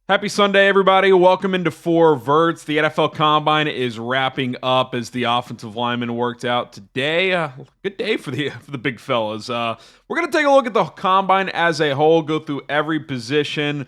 Happy Sunday, everybody. Welcome into Four Verts. The NFL Combine is wrapping up as the offensive lineman worked out today. Good day for the big fellas. We're going to take a look at the Combine as a whole, go through every position.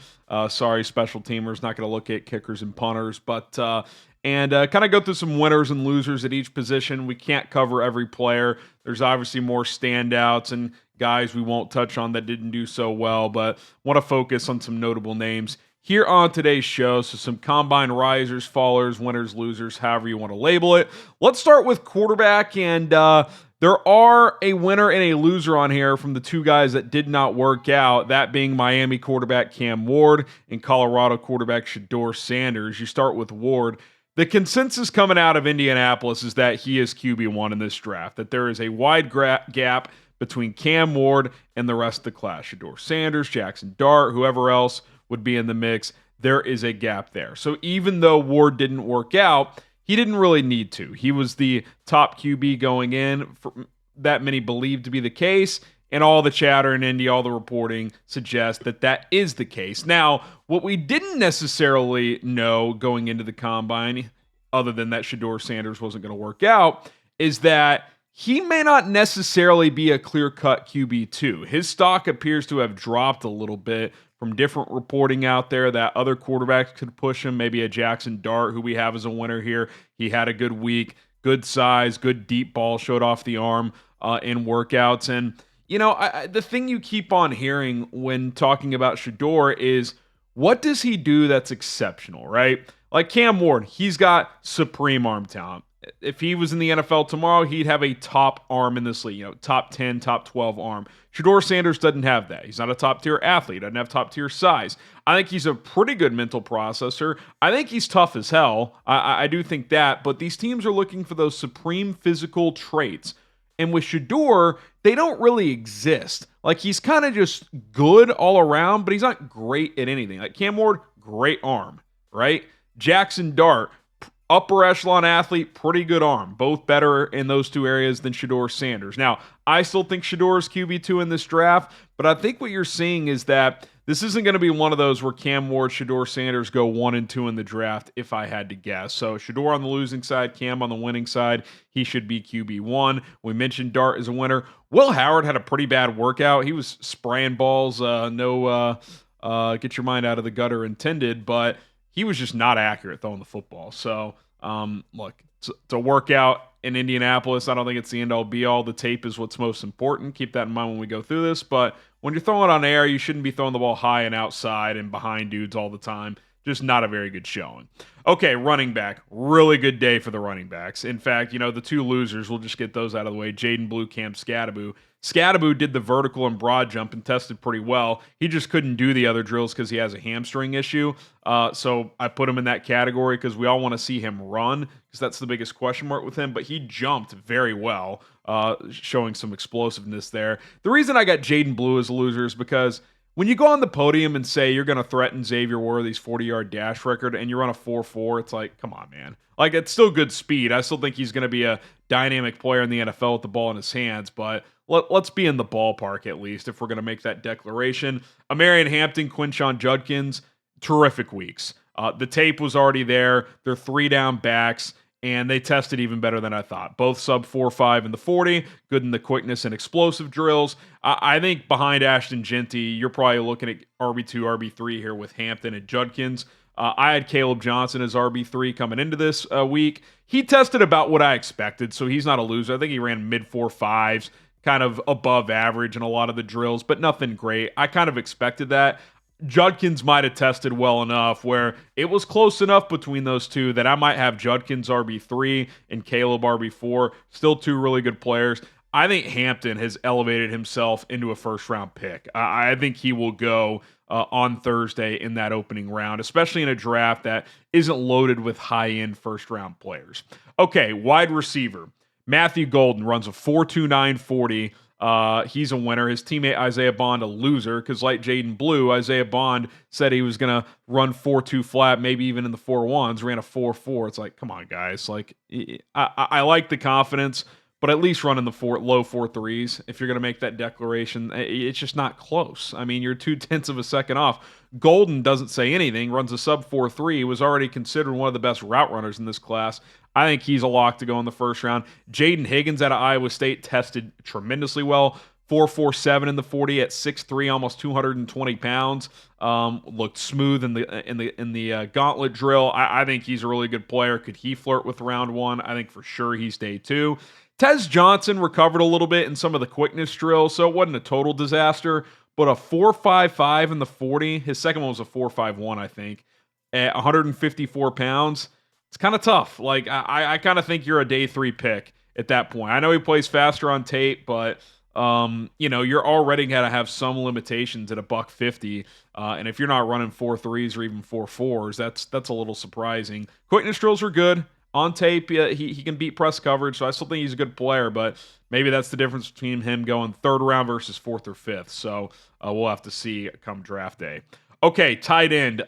Sorry, special teamers, not going to look at kickers and punters, but kind of go through some winners and losers at each position. We can't cover every player. There's obviously more standouts and guys we won't touch on that didn't do so well, but want to focus on some notable names here on today's show. So some combine risers, fallers, winners, losers, however you want to label it. Let's start with quarterback, and there are a winner and a loser on here from the two guys that did not work out, that being Miami quarterback Cam Ward and Colorado quarterback Shedeur Sanders. You start with Ward. The consensus coming out of Indianapolis is that he is QB1 in this draft, that there is a wide gap between Cam Ward and the rest of the class. Shedeur Sanders, Jaxson Dart, whoever else would be in the mix, there is a gap there. So even though Ward didn't work out, he didn't really need to. He was the top QB going in, for that many believed to be the case, and all the chatter in Indy, all the reporting suggests that that is the case. Now, what we didn't necessarily know going into the Combine, other than that Shedeur Sanders wasn't going to work out, is that he may not necessarily be a clear-cut QB2. His stock appears to have dropped a little bit from different reporting out there that other quarterbacks could push him. Maybe a Jaxson Dart, who we have as a winner here. He had a good week, good size, good deep ball, showed off the arm in workouts. And, you know, the thing you keep on hearing when talking about Shedeur is, what does he do that's exceptional, right? Like Cam Ward, he's got supreme arm talent. If he was in the NFL tomorrow, he'd have a top arm in this league, top 10, top 12 arm. Shedeur Sanders doesn't have that. He's not a top-tier athlete. Doesn't have top-tier size. I think he's a pretty good mental processor. I think he's tough as hell. I do think that. But these teams are looking for those supreme physical traits. And with Shedeur, they don't really exist. Like, he's kind of just good all around, but he's not great at anything. Like Cam Ward, great arm, right? Jaxson Dart, upper echelon athlete, pretty good arm. Both better in those two areas than Shedeur Sanders. Now, I still think Shedeur is QB2 in this draft, but I think what you're seeing is that this isn't going to be one of those where Cam Ward, Shedeur Sanders go 1 and 2 in the draft, if I had to guess. So Shedeur on the losing side, Cam on the winning side, he should be QB1. We mentioned Dart as a winner. Will Howard had a pretty bad workout. He was spraying balls, no get your mind out of the gutter intended, but he was just not accurate throwing the football. So, look, it's a workout in Indianapolis. I don't think it's the end-all, be-all. The tape is what's most important. Keep that in mind when we go through this. But when you're throwing on air, you shouldn't be throwing the ball high and outside and behind dudes all the time. Just not a very good showing. Okay, running back. Really good day for the running backs. In fact, the two losers, we'll just get those out of the way. Jaden Blue, Cam Scadaboo. Scadaboo did the vertical and broad jump and tested pretty well. He just couldn't do the other drills because he has a hamstring issue. So I put him in that category because we all want to see him run, because that's the biggest question mark with him. But he jumped very well, showing some explosiveness there. The reason I got Jaden Blue as a loser is because when you go on the podium and say you're going to threaten Xavier Worthy's 40-yard dash record and you run a 4.4, it's like, come on, man. Like, it's still good speed. I still think he's going to be a dynamic player in the NFL with the ball in his hands, but let's be in the ballpark at least if we're going to make that declaration. Omarion, Hampton, Quinshon Judkins, terrific weeks. The tape was already there. They're 3-down backs, and they tested even better than I thought. Both sub 4.5 in the 40, good in the quickness and explosive drills. I think behind Ashton Genty, you're probably looking at RB2, RB3 here with Hampton and Judkins. I had Caleb Johnson as RB3 coming into this week. He tested about what I expected, so he's not a loser. I think he ran mid 4.5s, kind of above average in a lot of the drills, but nothing great. I kind of expected that. Judkins might have tested well enough where it was close enough between those two that I might have Judkins RB3 and Caleb RB4. Still two really good players. I think Hampton has elevated himself into a first-round pick. I think he will go on Thursday in that opening round, especially in a draft that isn't loaded with high-end first-round players. Okay, wide receiver. Matthew Golden runs a 4.29 40. He's a winner. His teammate Isaiah Bond a loser, because like Jaden Blue, Isaiah Bond said he was going to run 4.2 flat, maybe even in the 4.1s, ran a 4.4. It's like, come on, guys. Like, I like the confidence, but at least run in the low 4.3s if you're going to make that declaration. It's just not close. I mean, you're 0.2 of a second off. Golden doesn't say anything, runs a sub 4.3, was already considered one of the best route runners in this class. I think he's a lock to go in the first round. Jaden Higgins out of Iowa State tested tremendously well. 4.47 in the 40 at 6'3", almost 220 pounds. Looked smooth in the gauntlet drill. I think he's a really good player. Could he flirt with round one? I think for sure he's day 2. Tez Johnson recovered a little bit in some of the quickness drills, so it wasn't a total disaster. But a 4.55 in the 40. His second one was a 4.51, I think, at 154 pounds. It's kind of tough. Like I kind of think you're a day 3 pick at that point. I know he plays faster on tape, but you're already got to have some limitations at a $150. And if you're not running 4.3s or even 4.4s, that's a little surprising. Quickness drills are good. On tape, he can beat press coverage, so I still think he's a good player, but maybe that's the difference between him going 3rd round versus 4th or 5th. So we'll have to see come draft day. Okay, tight end.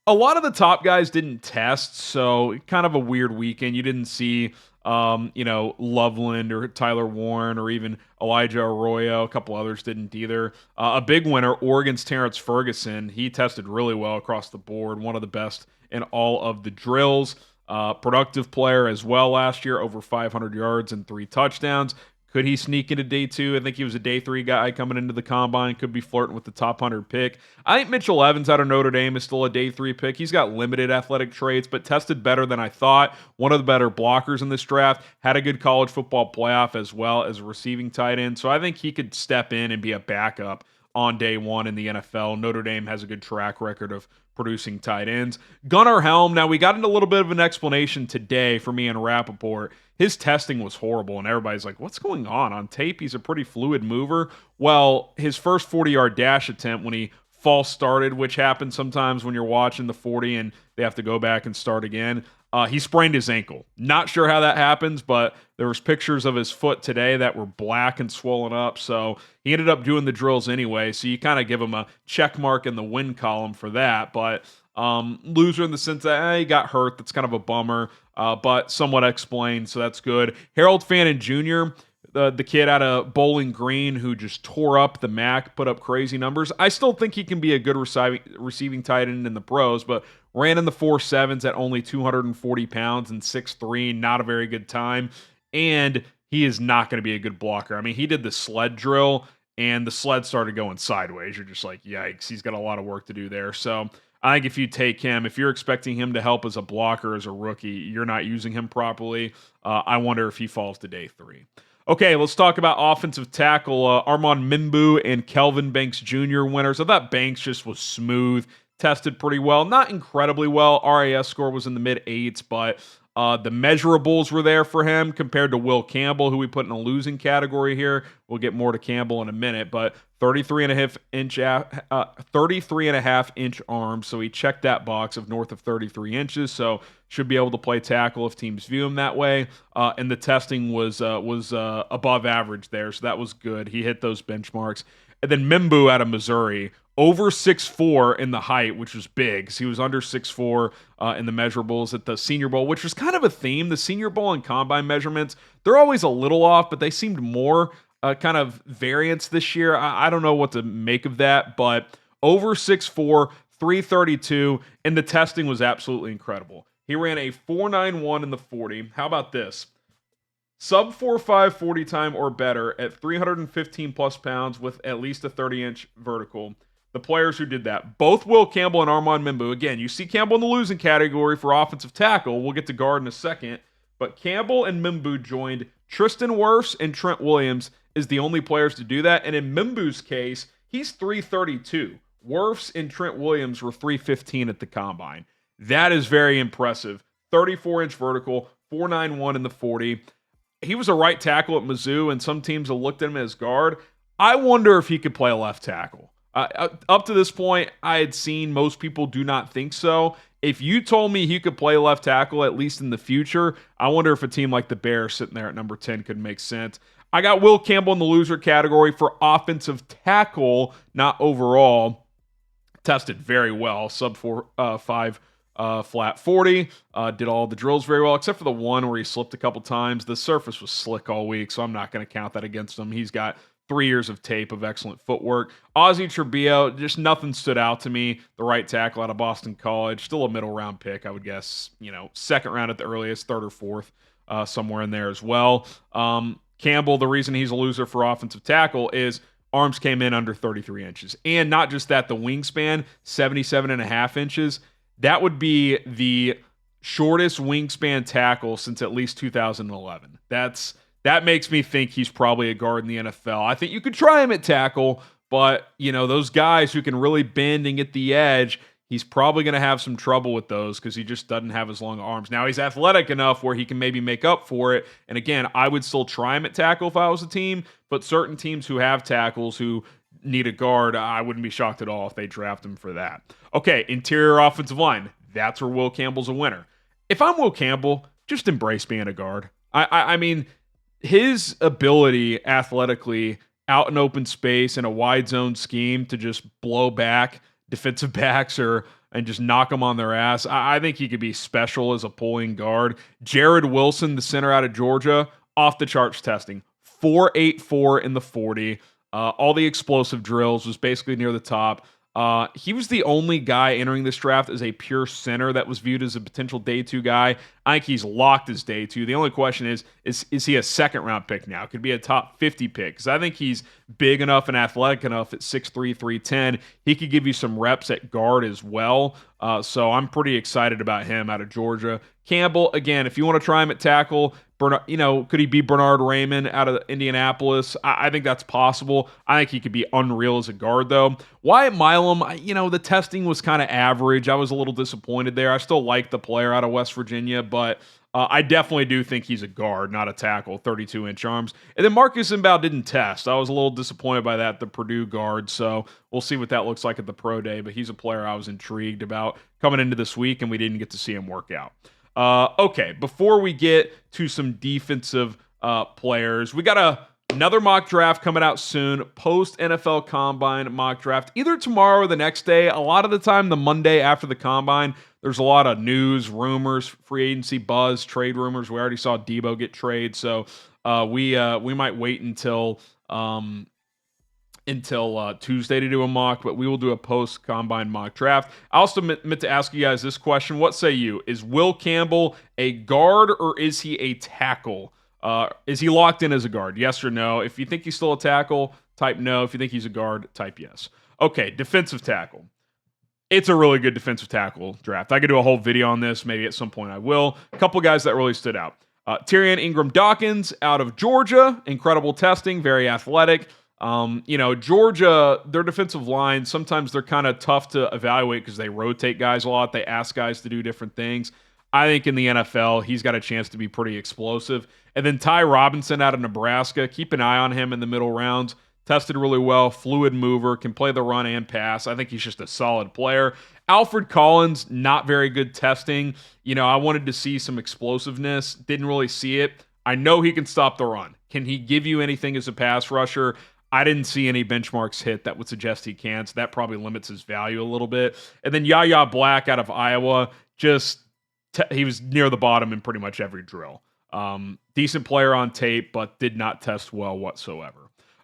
A lot of the top guys didn't test, so kind of a weird weekend. You didn't see Loveland or Tyler Warren or even Elijah Arroyo. A couple others didn't either. A big winner, Oregon's Terrence Ferguson. He tested really well across the board. One of the best in all of the drills. Productive player as well last year, over 500 yards and 3 touchdowns. Could he sneak into day 2? I think he was a day 3 guy coming into the combine. Could be flirting with the top 100 pick. I think Mitchell Evans out of Notre Dame is still a day 3 pick. He's got limited athletic traits, but tested better than I thought. One of the better blockers in this draft. Had a good college football playoff as well as a receiving tight end. So I think he could step in and be a backup on day 1 in the NFL. Notre Dame has a good track record of producing tight ends. Gunnar Helm, now we got into a little bit of an explanation today for me and Rappaport. His testing was horrible, and everybody's like, what's going on? On tape, he's a pretty fluid mover. Well, his first 40-yard dash attempt when he false started, which happens sometimes when you're watching the 40 and they have to go back and start again, he sprained his ankle. Not sure how that happens, but there was pictures of his foot today that were black and swollen up, so he ended up doing the drills anyway, so you kind of give him a check mark in the win column for that, but loser in the sense that he got hurt. That's kind of a bummer, but somewhat explained, so that's good. Harold Fannin Jr., the kid out of Bowling Green who just tore up the MAC, put up crazy numbers. I still think he can be a good receiving tight end in the pros, but ran in the 4.7s at only 240 pounds and 6'3", not a very good time. And he is not going to be a good blocker. I mean, he did the sled drill, and the sled started going sideways. You're just like, yikes, he's got a lot of work to do there. So I think if you take him, if you're expecting him to help as a blocker as a rookie, you're not using him properly. I wonder if he falls to day 3. Okay, let's talk about offensive tackle. Armand Mimbu and Kelvin Banks Jr. winners. I thought Banks just was smooth, tested pretty well. Not incredibly well. RAS score was in the mid-8s, but the measurables were there for him compared to Will Campbell, who we put in a losing category here. We'll get more to Campbell in a minute, but 33.5-inch arms, so he checked that box of north of 33 inches, so should be able to play tackle if teams view him that way. And the testing was above average there, so that was good. He hit those benchmarks. And then Mimbu out of Missouri, over 6'4" in the height, which was big. So he was under 6'4" in the measurables at the Senior Bowl, which was kind of a theme. The Senior Bowl and combine measurements, they're always a little off, but they seemed more kind of variance this year. I don't know what to make of that, but over 6'4", 332, and the testing was absolutely incredible. He ran a 4.91 in the 40. How about this? Sub 4.5 40 time or better at 315 plus pounds with at least a 30-inch vertical. The players who did that, both Will Campbell and Armand Mimbu. Again, you see Campbell in the losing category for offensive tackle. We'll get to guard in a second. But Campbell and Mimbu joined. Tristan Wirfs and Trent Williams is the only players to do that. And in Mimbu's case, he's 332. Wirfs and Trent Williams were 315 at the combine. That is very impressive. 34-inch vertical, 4.91 in the 40. He was a right tackle at Mizzou, and some teams have looked at him as guard. I wonder if he could play a left tackle. Up to this point, I had seen most people do not think so. If you told me he could play left tackle, at least in the future, I wonder if a team like the Bears sitting there at number 10 could make sense. I got Will Campbell in the loser category for offensive tackle, not overall. Tested very well, sub 4.5 flat 40. Did all the drills very well, except for the one where he slipped a couple times. The surface was slick all week, so I'm not going to count that against him. He's got 3 years of tape of excellent footwork. Ozzie Trebio, just nothing stood out to me. The right tackle out of Boston College, still a middle round pick, I would guess. Second round at the earliest, third or fourth, somewhere in there as well. Campbell, the reason he's a loser for offensive tackle is arms came in under 33 inches. And not just that, the wingspan, 77 and a half inches. That would be the shortest wingspan tackle since at least 2011. That makes me think he's probably a guard in the NFL. I think you could try him at tackle, but those guys who can really bend and get the edge, he's probably going to have some trouble with those because he just doesn't have as long arms. Now, he's athletic enough where he can maybe make up for it. And again, I would still try him at tackle if I was a team, but certain teams who have tackles who need a guard, I wouldn't be shocked at all if they draft him for that. Okay, interior offensive line. That's where Will Campbell's a winner. If I'm Will Campbell, just embrace being a guard. I mean, his ability athletically out in open space in a wide zone scheme to just blow back defensive backs and just knock them on their ass. I think he could be special as a pulling guard. Jared Wilson, the center out of Georgia, off the charts testing. 4.84 in the 40. All the explosive drills, was basically near the top. He was the only guy entering this draft as a pure center that was viewed as a potential day 2 guy. I think he's locked as day 2. The only question is he a second round pick now? Could be a top 50 pick because I think he's big enough and athletic enough at 6'3", 310. He could give you some reps at guard as well. So I'm pretty excited about him out of Georgia. Campbell, again, if you want to try him at tackle, could he be Bernard Raymond out of Indianapolis? I think that's possible. I think he could be unreal as a guard, though. Wyatt Milam, the testing was kind of average. I was a little disappointed there. I still like the player out of West Virginia, but I definitely do think he's a guard, not a tackle, 32-inch arms. And then Marcus Mbow didn't test. I was a little disappointed by that, the Purdue guard, so we'll see what that looks like at the pro day, but he's a player I was intrigued about coming into this week, and we didn't get to see him work out. Okay, before we get to some defensive players, we got another mock draft coming out soon, post NFL Combine mock draft, either tomorrow or the next day. A lot of the time, the Monday after the Combine, there's a lot of news, rumors, free agency buzz, trade rumors. We already saw Debo get traded, so we might wait until Tuesday to do a mock, but we will do a post-combine mock draft. I also meant to ask you guys this question. What say you? Is Will Campbell a guard or is he a tackle? Is he locked in as a guard? Yes or no? If you think he's still a tackle, type no. If you think he's a guard, type yes. Okay, defensive tackle. It's a really good defensive tackle draft. I could do a whole video on this. Maybe at some point I will. A couple guys that really stood out. Tyrion Ingram-Dawkins out of Georgia. Incredible testing, very athletic. Georgia, their defensive line, sometimes they're kind of tough to evaluate because they rotate guys a lot. They ask guys to do different things. I think in the NFL, he's got a chance to be pretty explosive. And then Ty Robinson out of Nebraska, keep an eye on him in the middle rounds. Tested really well, fluid mover, can play the run and pass. I think he's just a solid player. Alfred Collins, not very good testing. I wanted to see some explosiveness. Didn't really see it. I know he can stop the run. Can he give you anything as a pass rusher? I didn't see any benchmarks hit that would suggest he can, so that probably limits his value a little bit. And then Yahya Black out of Iowa, he was near the bottom in pretty much every drill. Decent player on tape, but did not test well whatsoever.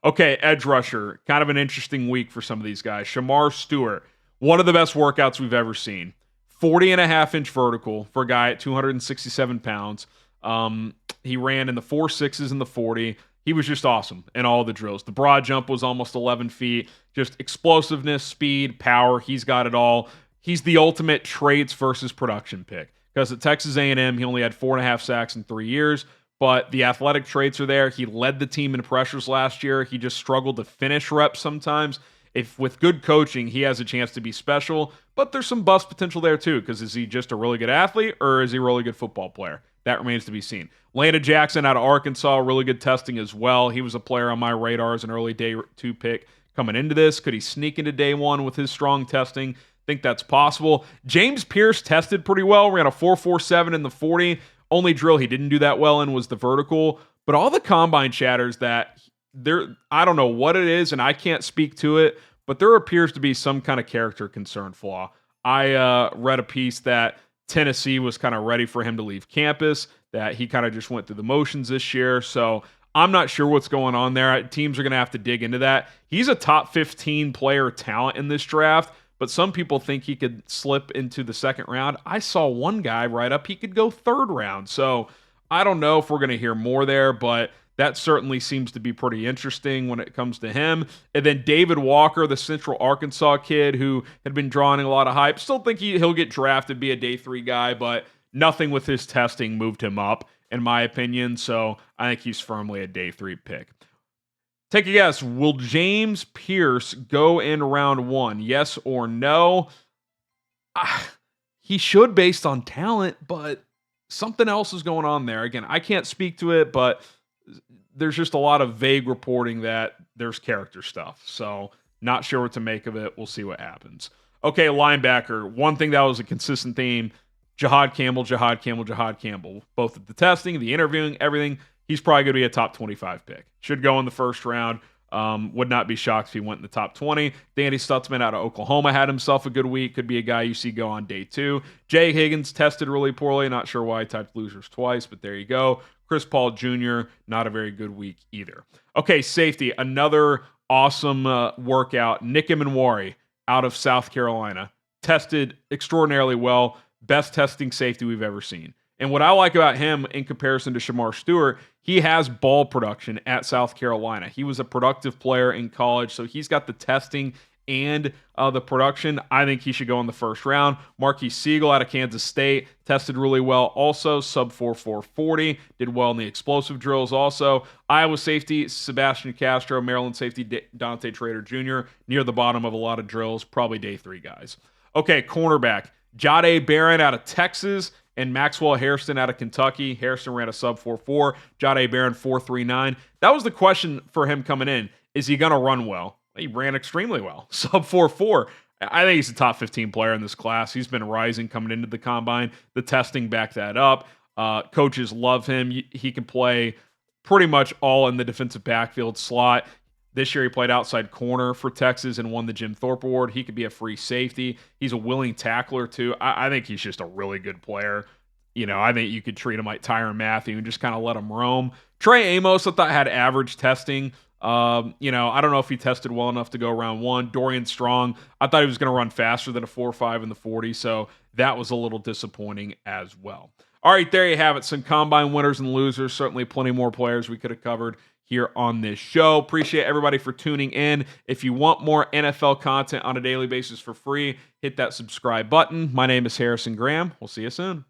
Okay, edge rusher, kind of an interesting week for some of these guys. Shemar Stewart, one of the best workouts we've ever seen. 40.5-inch vertical for a guy at 267 pounds. He ran in the 4.6s and the 40. He was just awesome in all the drills. The broad jump was almost 11 feet. Just explosiveness, speed, power. He's got it all. He's the ultimate traits versus production pick. Because at Texas A&M, he only had 4.5 sacks in 3 years. But the athletic traits are there. He led the team in pressures last year. He just struggled to finish reps sometimes. If with good coaching, he has a chance to be special. But there's some bust potential there too. Because is he just a really good athlete or is he a really good football player? That remains to be seen. Landon Jackson out of Arkansas, really good testing as well. He was a player on my radar as an early day 2 pick coming into this. Could he sneak into day 1 with his strong testing? Think that's possible. James Pierce tested pretty well. Ran a 4.47 in the 40. Only drill he didn't do that well in was the vertical. But all the combine chatters that I don't know what it is, and I can't speak to it, but there appears to be some kind of character concern flaw. I read a piece that Tennessee was kind of ready for him to leave campus, that he kind of just went through the motions this year. So I'm not sure what's going on there. Teams are going to have to dig into that. He's a top 15 player talent in this draft, but some people think he could slip into the second round. I saw one guy write up he could go third round. So I don't know if we're going to hear more there, but that certainly seems to be pretty interesting when it comes to him. And then David Walker, the Central Arkansas kid who had been drawing a lot of hype. Still think he'll get drafted, be a day 3 guy, but nothing with his testing moved him up, in my opinion. So I think he's firmly a day 3 pick. Take a guess. Will James Pierce go in round 1? Yes or no? He should based on talent, but something else is going on there. Again, I can't speak to it, but there's just a lot of vague reporting that there's character stuff. So not sure what to make of it. We'll see what happens. Okay, linebacker. One thing that was a consistent theme, Jahdae Campbell. Both at the testing, the interviewing, everything. He's probably going to be a top 25 pick. Should go in the first round. Would not be shocked if he went in the top 20. Danny Stutzman out of Oklahoma had himself a good week. Could be a guy you see go on day 2. Jay Higgins tested really poorly. Not sure why I typed losers twice, but there you go. Chris Paul Jr., not a very good week either. Okay, safety. Another awesome workout. Nick Emmanwori out of South Carolina. Tested extraordinarily well. Best testing safety we've ever seen. And what I like about him in comparison to Shemar Stewart, he has ball production at South Carolina. He was a productive player in college, so he's got the testing and the production. I think he should go in the first round. Marquis Siegel out of Kansas State tested really well also. Sub 4.40. Did well in the explosive drills also. Iowa safety, Sebastian Castro. Maryland safety, Dante Trader Jr. Near the bottom of a lot of drills. Probably day 3 guys. Okay, cornerback. Jahdae Barron out of Texas and Maxwell Hairston out of Kentucky. Hairston ran a sub 4.4. Jahdae Barron 4.39. That was the question for him coming in. Is he going to run well? He ran extremely well. Sub 4.4. I think he's a top 15 player in this class. He's been rising coming into the combine. The testing backed that up. Coaches love him. He can play pretty much all in the defensive backfield slot. This year he played outside corner for Texas and won the Jim Thorpe Award. He could be a free safety. He's a willing tackler too. I think he's just a really good player. You know, I think you could treat him like Tyrann Mathieu and just kind of let him roam. Trey Amos, I thought, had average testing. I don't know if he tested well enough to go round 1. Dorian Strong, I thought he was going to run faster than a 4.5 in the 40, so that was a little disappointing as well. All right, there you have it. Some combine winners and losers. Certainly plenty more players we could have covered here on this show. Appreciate everybody for tuning in. If you want more NFL content on a daily basis for free, hit that subscribe button. My name is Harrison Graham. We'll see you soon.